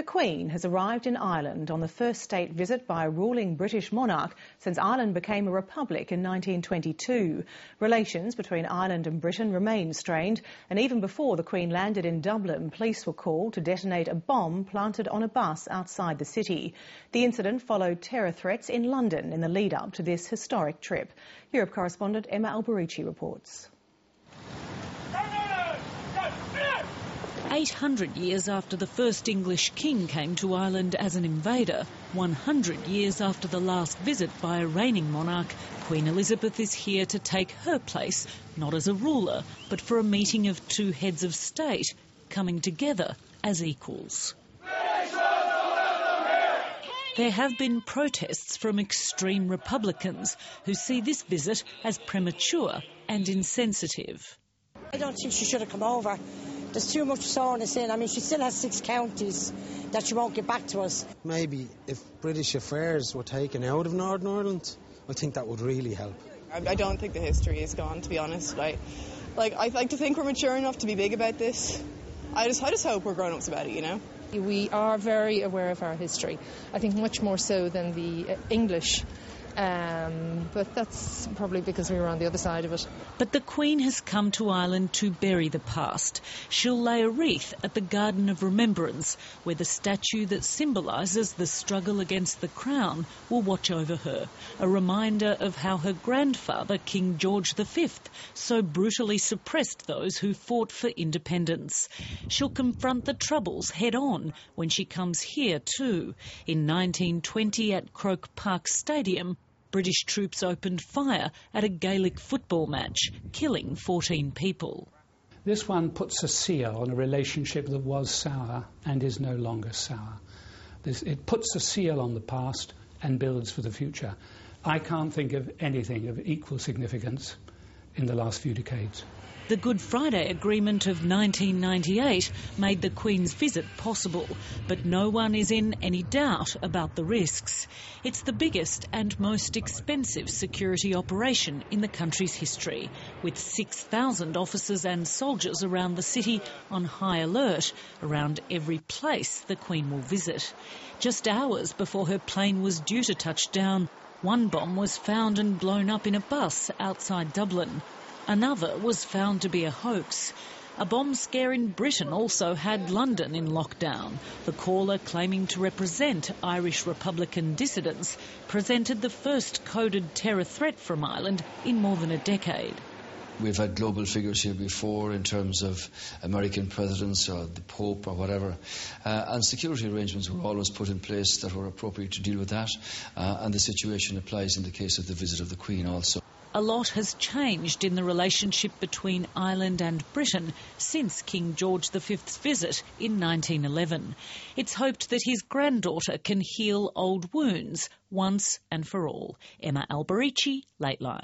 The Queen has arrived in Ireland on the first state visit by a ruling British monarch since Ireland became a republic in 1922. Relations between Ireland and Britain remain strained, and even before the Queen landed in Dublin, police were called to detonate a bomb planted on a bus outside the city. The incident followed terror threats in London in the lead-up to this historic trip. Europe correspondent Emma Alberici reports. 800 years after the first English king came to Ireland as an invader, 100 years after the last visit by a reigning monarch, Queen Elizabeth is here to take her place, not as a ruler, but for a meeting of two heads of state coming together as equals. There have been protests from extreme Republicans who see this visit as premature and insensitive. I don't think she should have come over. There's too much soreness in. I mean, she still has 6 counties that she won't get back to us. Maybe if British affairs were taken out of Northern Ireland, I think that would really help. I don't think the history is gone, to be honest. I like to think we're mature enough to be big about this. I just hope we're grown-ups about it, you know? We are very aware of our history. I think much more so than the English. But that's probably because we were on the other side of it. But the Queen has come to Ireland to bury the past. She'll lay a wreath at the Garden of Remembrance, where the statue that symbolises the struggle against the Crown will watch over her, a reminder of how her grandfather, King George V, so brutally suppressed those who fought for independence. She'll confront the Troubles head-on when she comes here too. In 1920 at Croke Park Stadium, British troops opened fire at a Gaelic football match, killing 14 people. This one puts a seal on a relationship that was sour and is no longer sour. It puts a seal on the past and builds for the future. I can't think of anything of equal significance in the last few decades. The Good Friday Agreement of 1998 made the Queen's visit possible, but no one is in any doubt about the risks. It's the biggest and most expensive security operation in the country's history, with 6,000 officers and soldiers around the city on high alert around every place the Queen will visit. Just hours before her plane was due to touch down, one bomb was found and blown up in a bus outside Dublin. Another was found to be a hoax. A bomb scare in Britain also had London in lockdown. The caller, claiming to represent Irish Republican dissidents, presented the first coded terror threat from Ireland in more than a decade. We've had global figures here before in terms of American presidents or the Pope or whatever, and security arrangements were always put in place that were appropriate to deal with that, and the situation applies in the case of the visit of the Queen also. A lot has changed in the relationship between Ireland and Britain since King George V's visit in 1911. It's hoped that his granddaughter can heal old wounds once and for all. Emma Alberici, Lateline.